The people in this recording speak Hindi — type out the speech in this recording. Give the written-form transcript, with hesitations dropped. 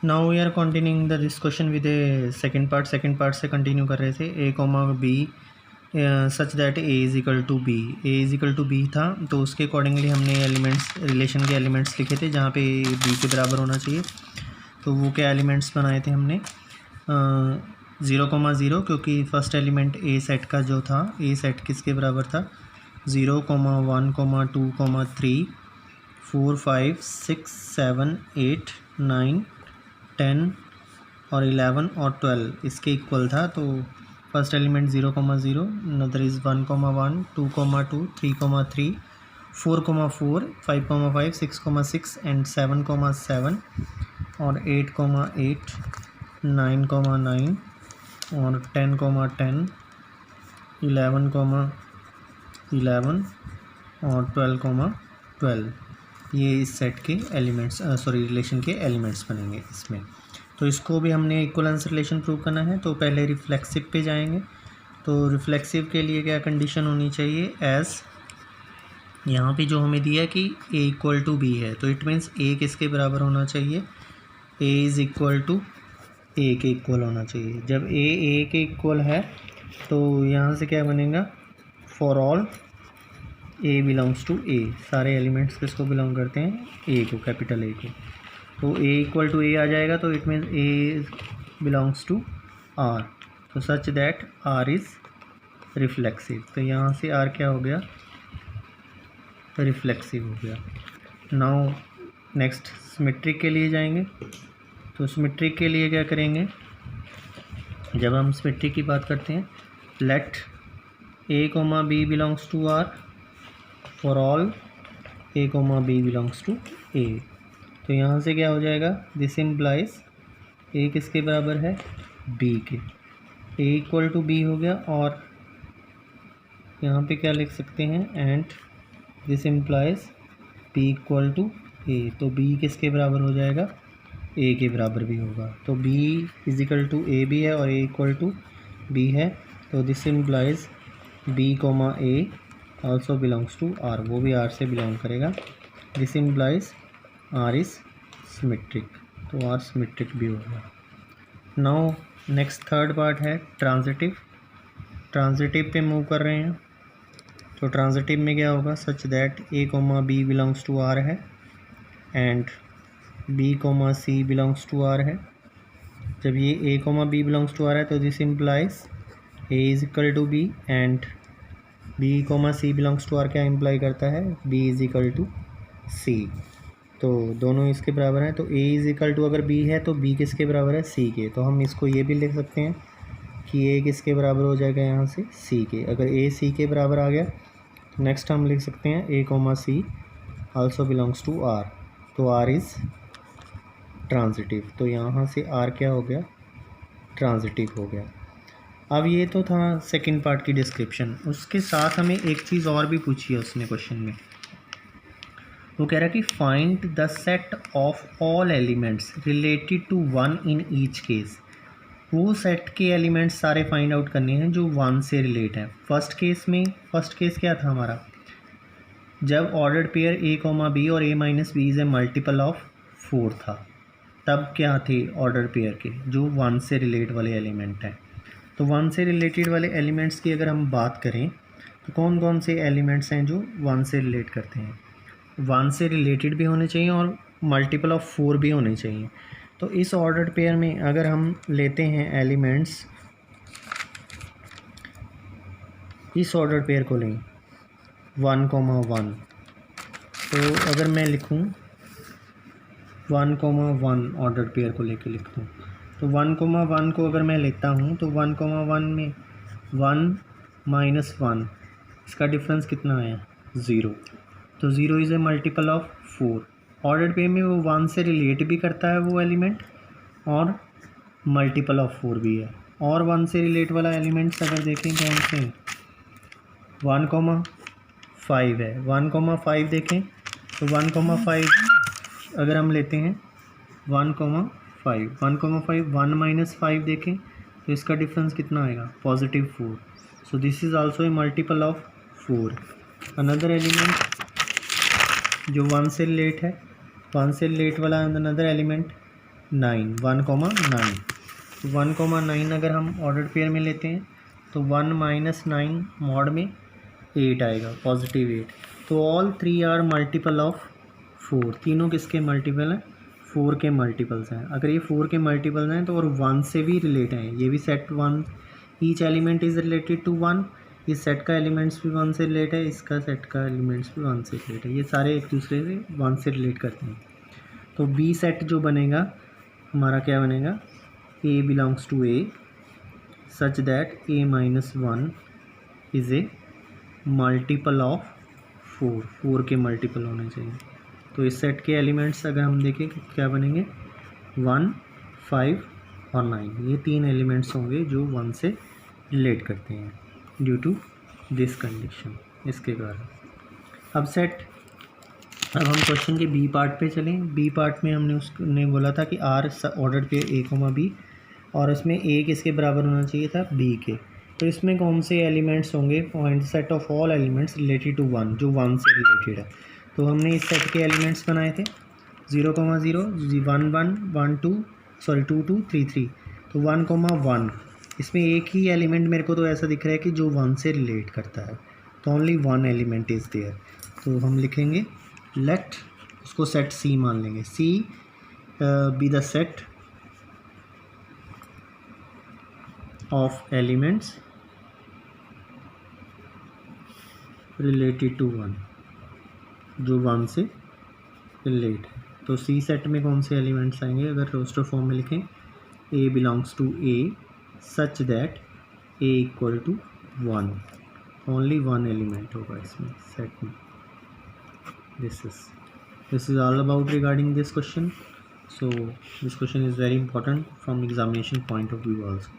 Now we are continuing the this question with a second part से कंटिन्यू कर रहे थे A comma B such that A is equal to B था। तो उसके अकॉर्डिंगली हमने एलिमेंट्स रिलेशन के एलिमेंट्स लिखे थे जहाँ पे ए बी के बराबर होना चाहिए। तो वो क्या एलिमेंट्स बनाए थे हमने 0,0 क्योंकि फर्स्ट एलिमेंट ए सेट का जो था ए सेट किसके बराबर था 0, 1, 2, 3, 4, 5, 6, 7, 8, 9, 10 और 11 और 12 इसके इक्वल था। तो first element 0,0, another is 1,1, 2,2, 3,3, 4,4, 5,5, 6,6 and 7,7 और 8,8, 9,9 और 10,10, 11,11 और 12,12 ये इस सेट के एलिमेंट्स रिलेशन के एलिमेंट्स बनेंगे इसमें। तो इसको भी हमने इक्वलेंस रिलेशन प्रूव करना है। तो पहले रिफ्लेक्सिव पे जाएंगे। तो रिफ्लेक्सिव के लिए क्या कंडीशन होनी चाहिए, एज यहाँ पे जो हमें दिया है कि a इक्वल टू बी है, तो इट मीन्स a किसके बराबर होना चाहिए, a is equal to a के इक्वल होना चाहिए। जब a के इक्वल है तो यहाँ से क्या बनेगा, for all a belongs to a, सारे एलिमेंट्स किसको बिलोंग करते हैं, a को, कैपिटल A को। तो a इक्वल टू a आ जाएगा तो it means a belongs to r, तो such that r is reflexive. तो यहाँ से r क्या हो गया, रिफ्लेक्सिव हो गया। नाउ नेक्स्ट सिमेट्रिक के लिए जाएंगे। तो सिमेट्रिक के लिए क्या करेंगे, जब हम सिमेट्रिक की बात करते हैं, let a, b belongs to r for all a, b belongs to a। तो यहाँ से क्या हो जाएगा, दिस इम्प्लाइज a किसके बराबर है, b के, a इक्वल टू b हो गया। और यहाँ पे क्या लिख सकते हैं, and this implies b equal to a। तो b किसके बराबर हो जाएगा, a के बराबर भी होगा। तो b is equal to a भी है और a इक्वल टू b है। तो this implies b, a also belongs to r, वो भी r से बिलोंग करेगा। This implies r is symmetric, तो r सिमेट्रिक भी होगा। नाउ नेक्स्ट थर्ड पार्ट है ट्रांजिटिव। ट्रांजिटिव पे मूव कर रहे हैं। तो ट्रांजिटिव में क्या होगा, such that a, b belongs to r है and b, c belongs to r है। जब ये a, b belongs to r है तो this implies a is equal to b and b, c belongs to r क्या इम्प्लाई करता है, b is equal to c। तो दोनों इसके बराबर हैं। तो a इज इक्वल टू अगर b है तो b किसके बराबर है, c के। तो हम इसको ये भी लिख सकते हैं कि a किसके बराबर हो जाएगा यहाँ से, c के। अगर a c के बराबर आ गया तो नेक्स्ट हम लिख सकते हैं a, c also belongs to r। तो r इज़ ट्रांजिटिव। तो यहाँ से r क्या हो गया, ट्रांजिटिव हो गया। अब ये तो था सेकंड पार्ट की डिस्क्रिप्शन। उसके साथ हमें एक चीज़ और भी पूछी है उसने क्वेश्चन में। वो कह रहा है कि find the set of all elements related to 1 in each case. वो सेट के एलिमेंट्स सारे फाइंड आउट करने हैं जो 1 से रिलेट हैं। फर्स्ट केस क्या था हमारा, जब ऑर्डर्ड पेयर a, b और a minus b is a multiple of 4 था, तब क्या थे ऑर्डर पेयर के, जो 1 से रिलेट वाले एलिमेंट हैं। तो 1 से रिलेटेड वाले एलिमेंट्स की अगर हम बात करें तो कौन कौन से एलिमेंट्स हैं जो 1 से रिलेट करते हैं, 1 से रिलेटेड भी होने चाहिए और मल्टीपल ऑफ 4 भी होने चाहिए। तो इस ऑर्डर्ड पेयर में अगर हम लेते हैं एलिमेंट्स, इस ऑर्डर्ड पेयर को लें 1,1, तो अगर मैं लिखूं 1,1 ऑर्डर पेयर को लेके लिखता हूँ, तो 1,1 को अगर मैं लेता हूँ तो 1,1 में 1 माइनस 1 इसका डिफरेंस कितना आया, 0। तो 0 is a multiple of 4। Order pair में वो 1 से रिलेट भी करता है वो एलिमेंट और मल्टीपल ऑफ 4 भी है। और 1 से रिलेट वाला एलिमेंट्स अगर देखें कौन से, 1,5 है। 1,5 देखें तो 1,5 अगर हम लेते हैं 1,5 1 माइनस 5 देखें तो इसका डिफरेंस कितना आएगा, positive 4। So this is also a multiple of 4। Another element जो 1 से रिलेट है, 1 से रिलेट वाला अनदर एलिमेंट 9, 1,9, तो 1,9 अगर हम ऑर्डर पेयर में लेते हैं तो 1 - 9 मॉड में 8 आएगा, पॉजिटिव 8। तो ऑल 3 आर मल्टीपल ऑफ 4, तीनों किसके मल्टीपल हैं? 4 के मल्टीपल्स हैं। अगर ये 4 के मल्टीपल्स हैं तो और 1 से भी रिलेट हैं, ये भी set 1, each element is related to 1, इस सेट का एलिमेंट्स भी 1 से रिलेट है, इसका सेट का एलिमेंट्स भी 1 से रिलेट है, ये सारे एक दूसरे से 1 से रिलेट करते हैं। तो बी सेट जो बनेगा हमारा क्या बनेगा? A belongs to A such that a - 1 is a multiple of 4 के मल्टीपल होने चाहिए। तो इस सेट के एलिमेंट्स अगर हम देखें क्या बनेंगे? 1, 5 और 9, ये 3 एलिमेंट्स होंगे जो 1 से रिलेट करते हैं ड्यू टू दिस कंडीशन, इसके कारण। अब हम क्वेश्चन के बी पार्ट पे चलें। बी पार्ट में हमने बोला था कि आर ऑर्डर पे ए कोमा बी, और इसमें ए किसके बराबर होना चाहिए था? बी के। तो इसमें कौन से एलिमेंट्स होंगे? Point set of all elements related to 1, जो 1 से रिलेटेड है। तो हमने इस सेट के एलिमेंट्स बनाए थे 0,0, 1, 1, 1, 2, 2, 2, 3, 3। तो 1,1, इसमें एक ही एलिमेंट मेरे को तो ऐसा दिख रहा है कि जो 1 से रिलेट करता है, तो ओनली 1 एलिमेंट इज़ देयर। तो हम लिखेंगे लेट, उसको सेट सी मान लेंगे, C be the set of elements related to 1, जो 1 से रिलेट है। तो सी सेट में कौन से एलिमेंट्स आएंगे? अगर रोस्टर फॉर्म में लिखें, A belongs to A such that A equal to 1, only 1 element होगा इसमें सेट में। this is all about regarding this question. So this question is very important from examination point of view also.